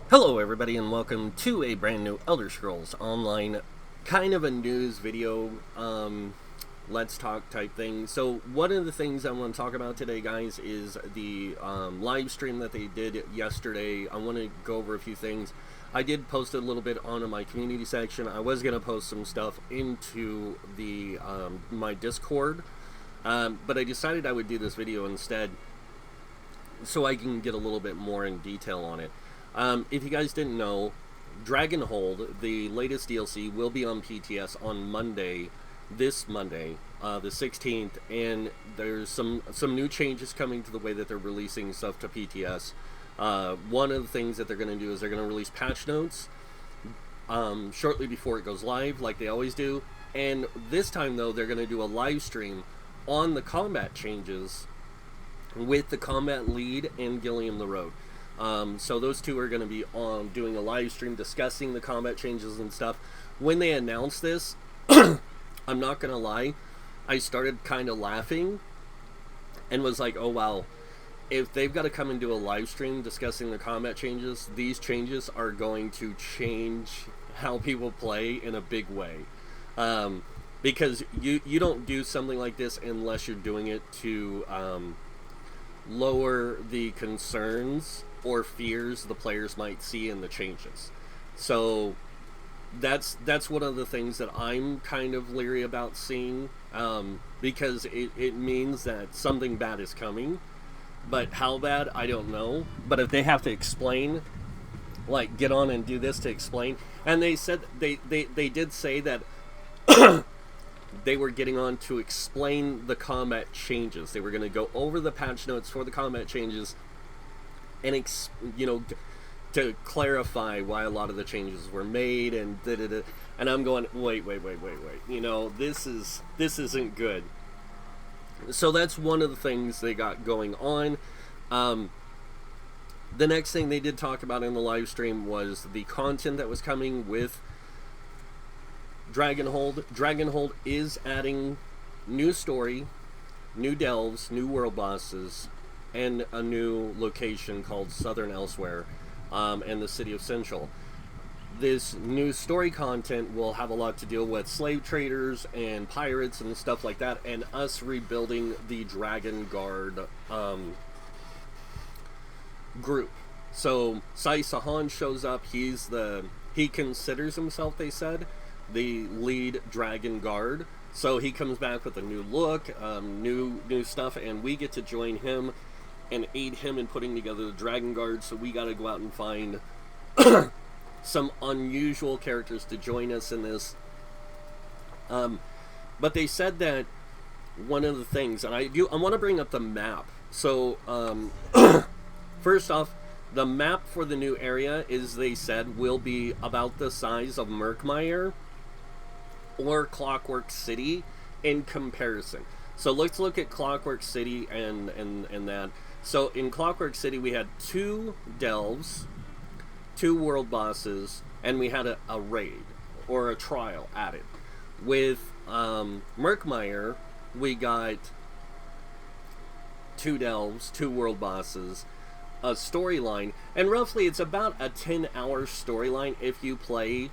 Hello everybody and welcome to a brand new Elder Scrolls Online, kind of a news video, let's talk type thing. So one of the things I want to talk about today, guys, is the live stream that they did yesterday. I want to go over a few things. I did post a little bit on my community section. I was going to post some stuff into the my Discord, but I decided I would do this video instead so I can get a little bit more in detail on it. If you guys didn't know, Dragonhold, the latest DLC, will be on PTS on Monday, this Monday, the 16th, and there's some new changes coming to the way that they're releasing stuff to PTS. One of the things that they're going to do is they're going to release patch notes shortly before it goes live, like they always do. And this time, though, they're going to do a live stream on the combat changes with the combat lead and Gilliam the Road. So those two are going to be doing a live stream discussing the combat changes and stuff. When they announced this, I'm not going to lie, I started kind of laughing and was like, oh wow, if they've got to come and do a live stream discussing the combat changes, these changes are going to change how people play in a big way. Because you don't do something like this unless you're doing it to lower the concerns or fears the players might see in the changes. So that's one of the things that I'm kind of leery about seeing, because it means that something bad is coming. But how bad, I don't know. But if they have to explain, like get on and do this to explain, and they said they did say that they were getting on to explain the combat changes. They were going to go over the patch notes for the combat changes and to clarify why a lot of the changes were made and da-da-da. And I'm going, wait. This isn't good. So that's one of the things they got going on. The next thing they did talk about in the live stream was the content that was coming with Dragonhold. Dragonhold is adding new story, new delves, new world bosses, and a new location called Southern Elsewhere, and the City of Central. This new story content will have a lot to deal with slave traders and pirates and stuff like that, and us rebuilding the Dragon Guard group. So Sai Sahan shows up. He considers himself, they said, the lead Dragon Guard. So he comes back with a new look, new stuff, and we get to join him and aid him in putting together the Dragon Guard. So we got to go out and find some unusual characters to join us in this. But they said that one of the things, and I want to bring up the map. So first off, the map for the new area is, they said, will be about the size of Murkmire or Clockwork City in comparison. So let's look at Clockwork City and that. So in Clockwork City we had 2 delves, 2 world bosses, and we had a raid or a trial added. With Murkmire we got 2 delves, 2 world bosses, a storyline, and roughly it's about a 10-hour storyline if you play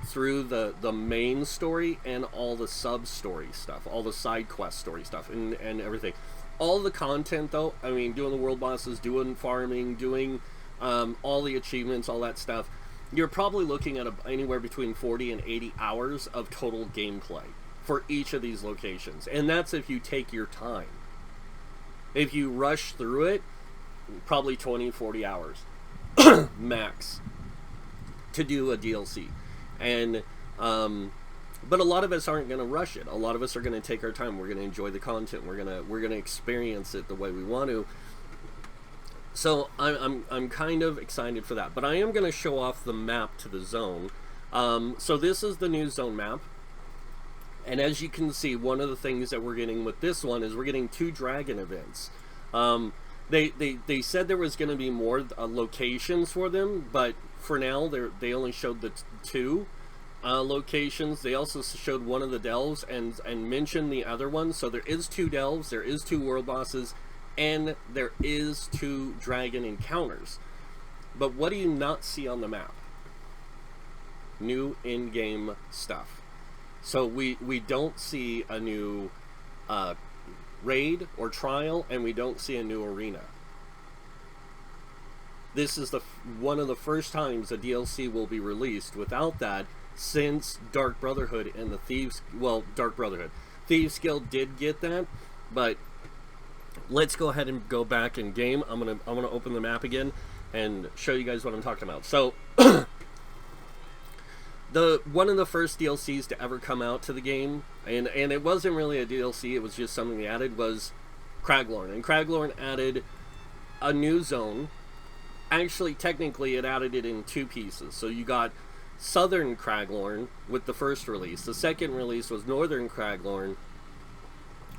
through the main story and all the sub-story stuff, all the side quest story stuff, and everything. All the content, though, I mean, doing the world bosses, doing farming, doing all the achievements, all that stuff, you're probably looking at anywhere between 40 and 80 hours of total gameplay for each of these locations. And that's if you take your time. If you rush through it, probably 20-40 hours max to do a DLC. And but a lot of us aren't going to rush it. A lot of us are going to take our time. We're going to enjoy the content. We're going to experience it the way we want to. So I'm kind of excited for that. But I am going to show off the map to the zone. So this is the new zone map. And as you can see, one of the things that we're getting with this one is we're getting 2 dragon events. They said there was going to be more locations for them, but for now they only showed the 2 locations. They also showed one of the delves and mentioned the other one. So there is 2 delves, there is 2 world bosses, and there is 2 dragon encounters. But what do you not see on the map? New in-game stuff. So we don't see a new raid or trial, and we don't see a new arena. This is one of the first times a DLC will be released without that since Dark Brotherhood and the Thieves... Well, Dark Brotherhood. Thieves Guild did get that, but let's go ahead and go back in game. I'm gonna open the map again and show you guys what I'm talking about. So, one of the first DLCs to ever come out to the game, and it wasn't really a DLC, it was just something they added, was Craglorn. And Craglorn added a new zone. Actually, technically, it added it in two pieces. So you got Southern Craglorn with the first release. The second release was Northern Craglorn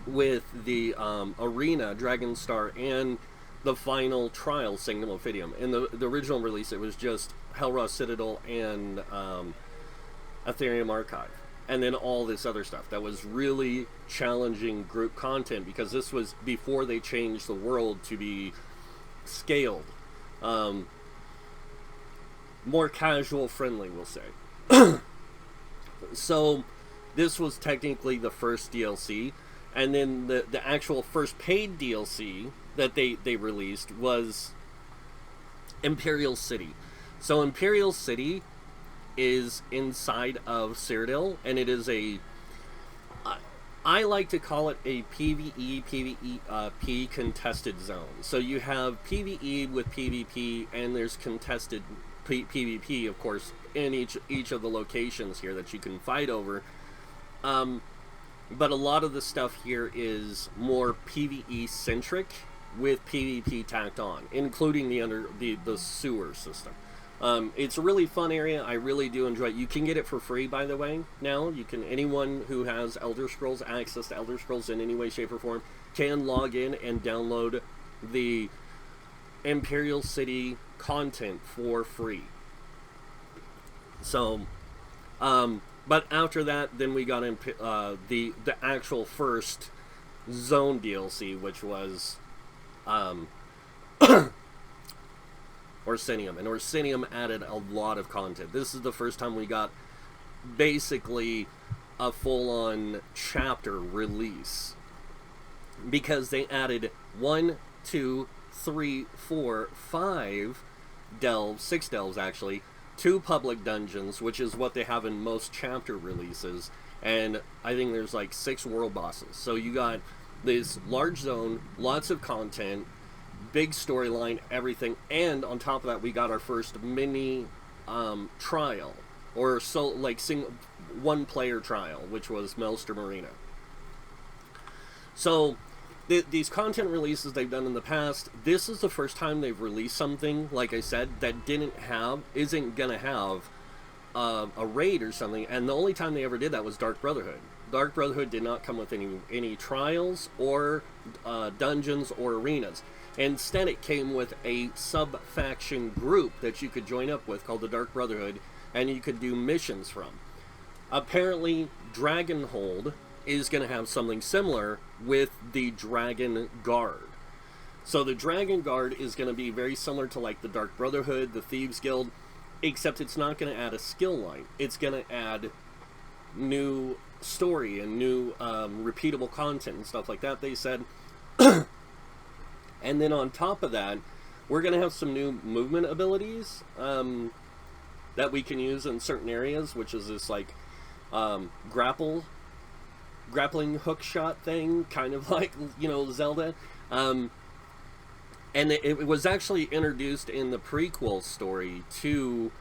with the Arena, Dragonstar, and the final trial, Signum Ophidium. In the original release, it was just Hellraw Citadel and Ethereum Archive. And then all this other stuff. That was really challenging group content because this was before they changed the world to be scaled. More casual friendly, we'll say. So this was technically the first DLC, and then the actual first paid DLC that they released was Imperial City. So Imperial City is inside of Cyrodiil, and it is I like to call it a PvE contested zone. So you have PvE with PvP, and there's contested PvP, of course, in each of the locations here that you can fight over. But a lot of the stuff here is more PvE centric with PvP tacked on, including the sewer system. It's a really fun area. I really do enjoy it. You can get it for free, by the way. Now anyone who has Elder Scrolls, access to Elder Scrolls in any way, shape, or form, can log in and download the Imperial City content for free. So, but after that, then we got the actual first zone DLC, which was Orsinium, and Orsinium added a lot of content. This is the first time we got basically a full-on chapter release, because they added 1, 2, 3, 4, 5 delves, 6 delves actually, 2 public dungeons, which is what they have in most chapter releases, and I think there's like 6 world bosses. So you got this large zone, lots of content, big storyline, everything, and on top of that, we got our first mini trial, or one-player trial, which was Maelstrom Arena. So these content releases they've done in the past, this is the first time they've released something, like I said, that isn't gonna have a raid or something, and the only time they ever did that was Dark Brotherhood. Dark Brotherhood did not come with any trials or dungeons or arenas. Instead, it came with a sub-faction group that you could join up with called the Dark Brotherhood, and you could do missions from. Apparently, Dragonhold is going to have something similar with the Dragon Guard. So the Dragon Guard is going to be very similar to like the Dark Brotherhood, the Thieves Guild, except it's not going to add a skill line. It's going to add new story and new repeatable content and stuff like that, they said. And then on top of that, we're going to have some new movement abilities that we can use in certain areas, which is this like grappling hook shot thing, kind of like, Zelda. And it was actually introduced in the prequel story to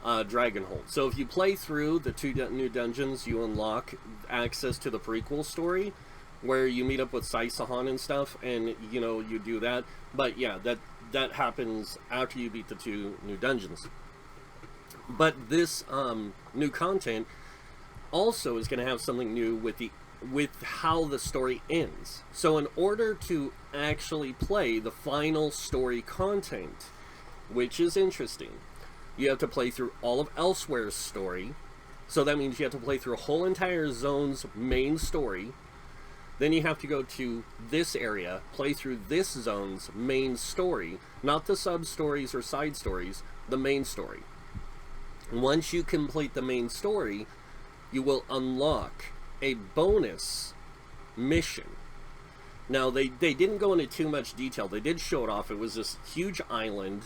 Dragonhold. So if you play through the 2 new dungeons, you unlock access to the prequel story, where you meet up with Saisahan and stuff, and you do that. But yeah, that happens after you beat the 2 new dungeons. But this new content also is going to have something new with how the story ends. So in order to actually play the final story content, which is interesting, you have to play through all of Elsewhere's story. So that means you have to play through a whole entire zone's main story. Then you have to go to this area, play through this zone's main story, not the sub-stories or side stories, the main story. Once you complete the main story, you will unlock a bonus mission. Now, they didn't go into too much detail. They did show it off. It was this huge island,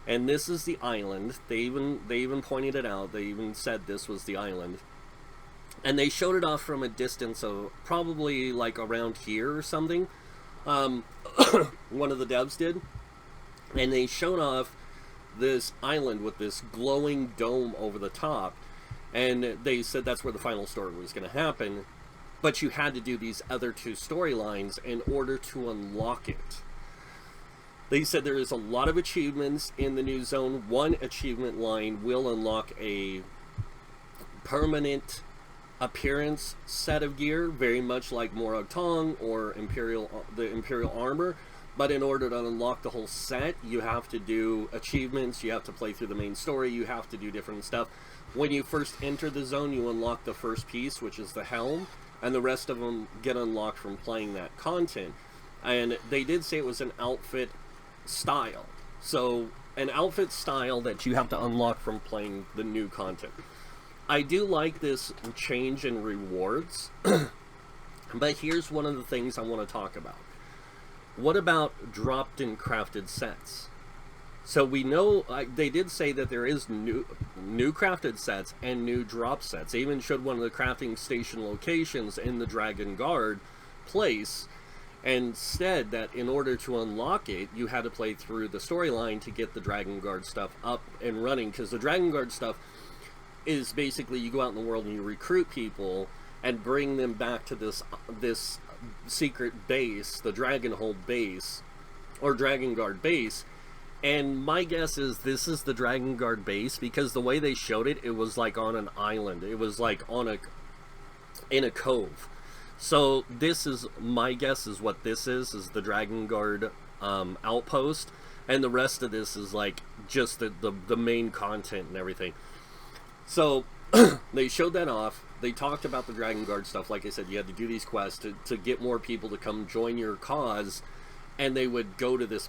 and this is the island. They even pointed it out. They even said this was the island. And they showed it off from a distance of probably like around here or something. One of the devs did. And they showed off this island with this glowing dome over the top. And they said that's where the final story was going to happen. But you had to do these other two storylines in order to unlock it. They said there is a lot of achievements in the new zone. One achievement line will unlock a permanent appearance set of gear, very much like Morag Tong or the Imperial armor. But in order to unlock the whole set, you have to do achievements, you have to play through the main story, you have to do different stuff. When you first enter the zone, you unlock the first piece, which is the helm, and the rest of them get unlocked from playing that content. And they did say it was an outfit style. So, an outfit style that you have to unlock from playing the new content. I do like this change in rewards, but here's one of the things I want to talk about. What about dropped and crafted sets? So we know, they did say that there is new crafted sets and new drop sets. They even showed one of the crafting station locations in the Dragon Guard place, and said that in order to unlock it, you had to play through the storyline to get the Dragon Guard stuff up and running, because the Dragon Guard stuff is basically you go out in the world and you recruit people and bring them back to this secret base, the Dragonhold base, or Dragon Guard base. And my guess is this is the Dragon Guard base, because the way they showed it, it was like on an island. It was like in a cove. So this is, my guess is what this is the Dragon Guard outpost. And the rest of this is like just the main content and everything. So they showed that off. They talked about the Dragon Guard stuff. Like I said, you had to do these quests to get more people to come join your cause. And they would go to this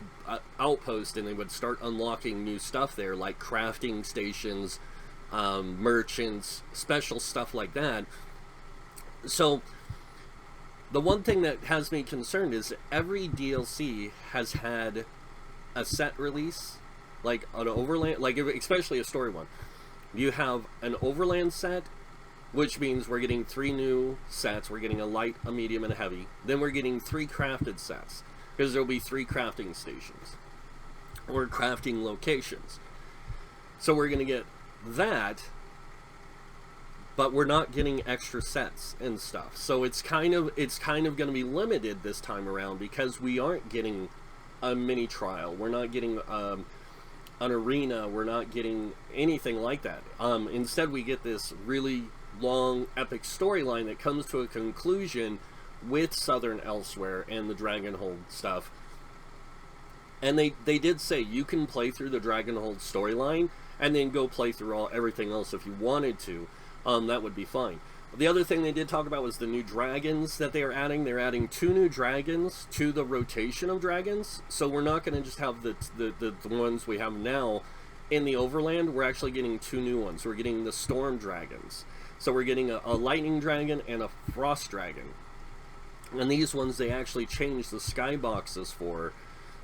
outpost and they would start unlocking new stuff there, like crafting stations, merchants, special stuff like that. So the one thing that has me concerned is every DLC has had a set release, like an overland, like especially a story one. You have an overland set, which means we're getting 3 new sets. We're getting a light, a medium, and a heavy. Then we're getting 3 crafted sets, because there'll be 3 crafting stations or crafting locations. So we're going to get that, but we're not getting extra sets and stuff. So it's kind of going to be limited this time around, because we aren't getting a mini trial. We're not getting an arena. We're not getting anything like that. Instead, we get this really long, epic storyline that comes to a conclusion with Southern Elsewhere and the Dragonhold stuff. And they did say you can play through the Dragonhold storyline and then go play through everything else if you wanted to. That would be fine. The other thing they did talk about was the new dragons that they are adding. They're adding 2 new dragons to the rotation of dragons. So we're not going to just have the ones we have now in the Overland. We're actually getting 2 new ones. We're getting the Storm Dragons. So we're getting a Lightning Dragon and a Frost Dragon. And these ones, they actually changed the skyboxes for,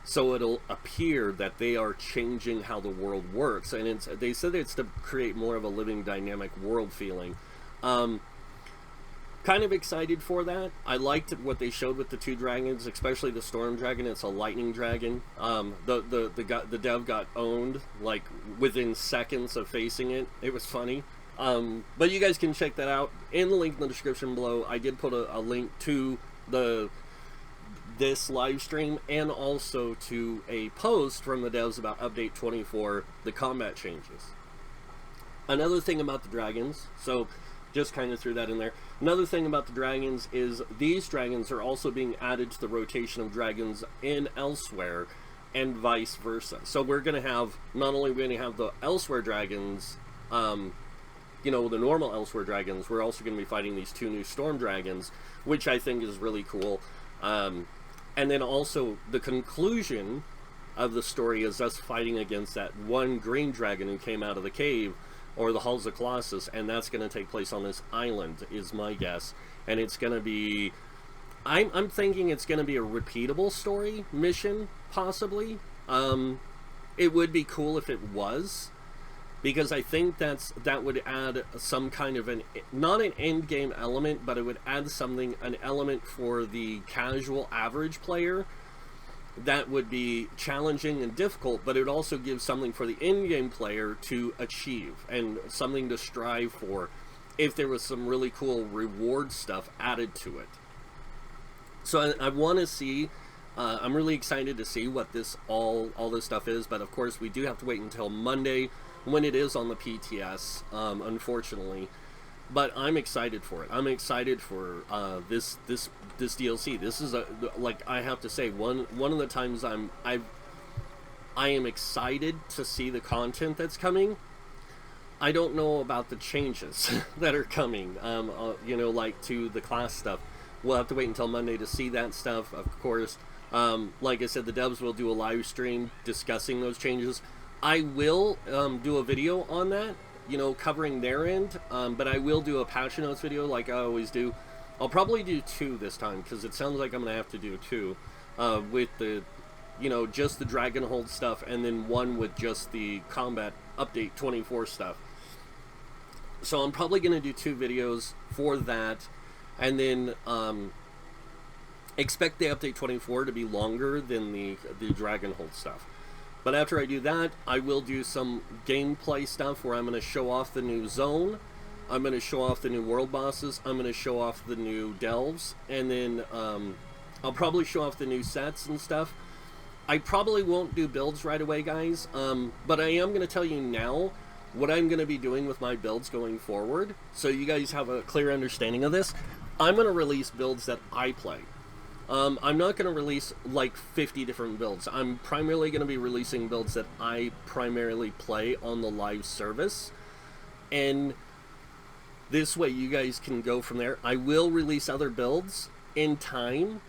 so it'll appear that they are changing how the world works. And they said it's to create more of a living, dynamic world feeling. Kind of excited for that. I liked what they showed with the 2 dragons, especially the Storm Dragon. It's a Lightning Dragon. The dev got owned like within seconds of facing it. It was funny. But you guys can check that out in the link in the description below. I did put a link to this live stream and also to a post from the devs about update 24, the combat changes. Another thing about the dragons, so just kind of threw that in there. Another thing about the dragons is these dragons are also being added to the rotation of dragons in Elsewhere and vice versa. So we're going to have, not only are we going to have the Elsewhere dragons you know, the normal Elsewhere dragons, we're also going to be fighting these 2 new storm dragons, which I think is really cool. And then also the conclusion of the story is us fighting against that 1 green dragon who came out of the cave, or the Halls of Colossus, and that's going to take place on this island, is my guess. And it's going to be, I'm thinking it's going to be a repeatable story mission, possibly. It would be cool if it was, because I think that would add some kind of not an end game element, but it would add an element for the casual average player that would be challenging and difficult, but it would also give something for the in-game player to achieve and something to strive for if there was some really cool reward stuff added to it. So I want to see, I'm really excited to see what all this stuff is, but of course we do have to wait until Monday when it is on the PTS, unfortunately. But I'm excited for it. I'm excited for this DLC. This is like, I have to say, one of the times I am excited to see the content that's coming. I don't know about the changes that are coming. You know, like to the class stuff. We'll have to wait until Monday to see that stuff. Of course, like I said, the devs will do a live stream discussing those changes. I will do a video on that, you know, covering their end, but I will do a patch notes video like I always do. I'll probably do 2 this time, because it sounds like I'm going to have to do 2 with the, you know, just the Dragonhold stuff, and then 1 with just the Combat Update 24 stuff. So I'm probably going to do 2 videos for that, and then expect the Update 24 to be longer than the Dragonhold stuff. But after I do that, I will do some gameplay stuff where I'm going to show off the new zone, I'm going to show off the new world bosses, I'm going to show off the new delves, and then I'll probably show off the new sets and stuff. I probably won't do builds right away, guys, but I am going to tell you now what I'm going to be doing with my builds going forward, so you guys have a clear understanding of this. I'm going to release builds that I play. I'm not going to release like 50 different builds. I'm primarily going to be releasing builds that I primarily play on the live service, and this way you guys can go from there. I will release other builds in time,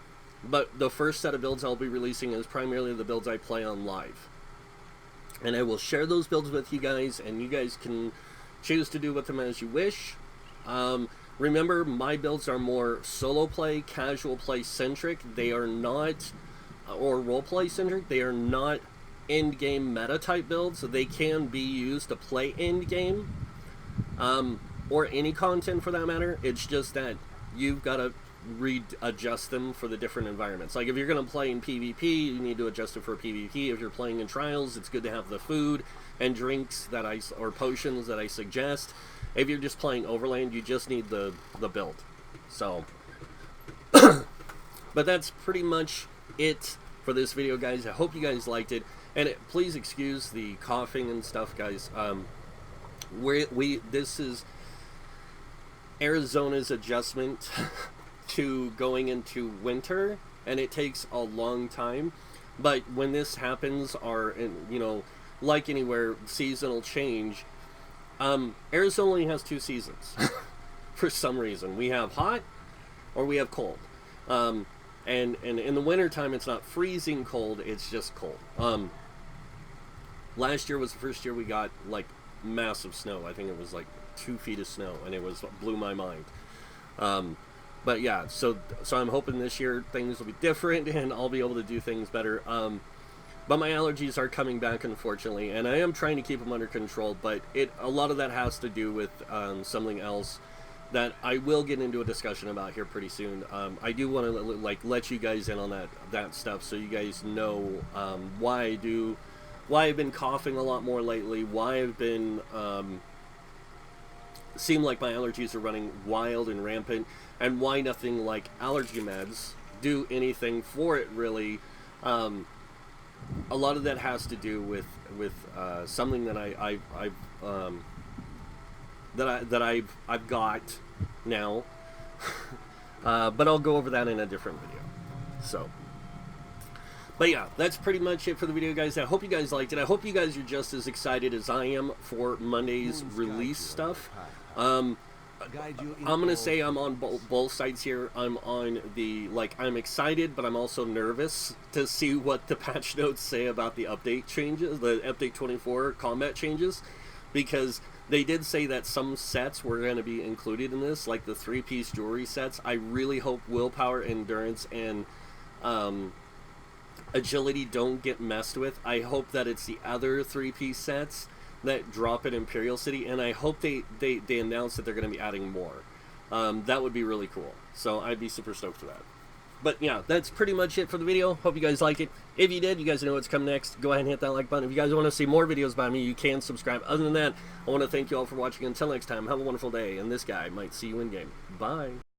but the first set of builds I'll be releasing is primarily the builds I play on live. And I will share those builds with you guys, and you guys can choose to do with them as you wish. Remember, my builds are more solo play, casual play centric. They are not, or role play centric. They are not end game meta type builds. So they can be used to play end game, or any content for that matter. It's just that you've got to readjust them for the different environments. Like if you're going to play in PvP, you need to adjust it for PvP. If you're playing in Trials, it's good to have the food and drinks that or potions that I suggest. If you're just playing Overland, you just need the build. So, but that's pretty much it for this video, guys. I hope you guys liked it, and please excuse the coughing and stuff, guys. This is Arizona's adjustment to going into winter, and it takes a long time. But when this happens, you know, like anywhere, seasonal change. Arizona only has 2 seasons for some reason. We have hot or we have cold. And in the winter time, it's not freezing cold, it's just cold. Last year was the first year we got like massive snow. I think it was like 2 feet of snow, and it blew my mind. But yeah, so I'm hoping this year things will be different and I'll be able to do things better. But my allergies are coming back, unfortunately, and I am trying to keep them under control, but a lot of that has to do with something else that I will get into a discussion about here pretty soon. I do want to let you guys in on that stuff, so you guys know why I've been coughing a lot more lately, why I've been seem like my allergies are running wild and rampant, and why nothing like allergy meds do anything for it, really. A lot of that has to do with something that I've got now, but I'll go over that in a different video. So, But yeah, that's pretty much it for the video, guys. I hope you guys liked it. I hope you guys are just as excited as I am for Monday's release stuff. I'm going to say I'm on both sides here. I'm on the, I'm excited, but I'm also nervous to see what the patch notes say about the update changes, the update 24 combat changes, because they did say that some sets were going to be included in this, like the 3-piece jewelry sets. I really hope willpower, endurance, and agility don't get messed with. I hope that it's the other 3-piece sets that drop at Imperial City, and I hope they announce that they're going to be adding more. That would be really cool. So I'd be super stoked for that. But yeah, that's pretty much it for the video. Hope you guys like it. If you did, you guys know what's coming next. Go ahead and hit that like button. If you guys want to see more videos by me, you can subscribe. Other than that, I want to thank you all for watching. Until next time, have a wonderful day, and this guy might see you in game. Bye.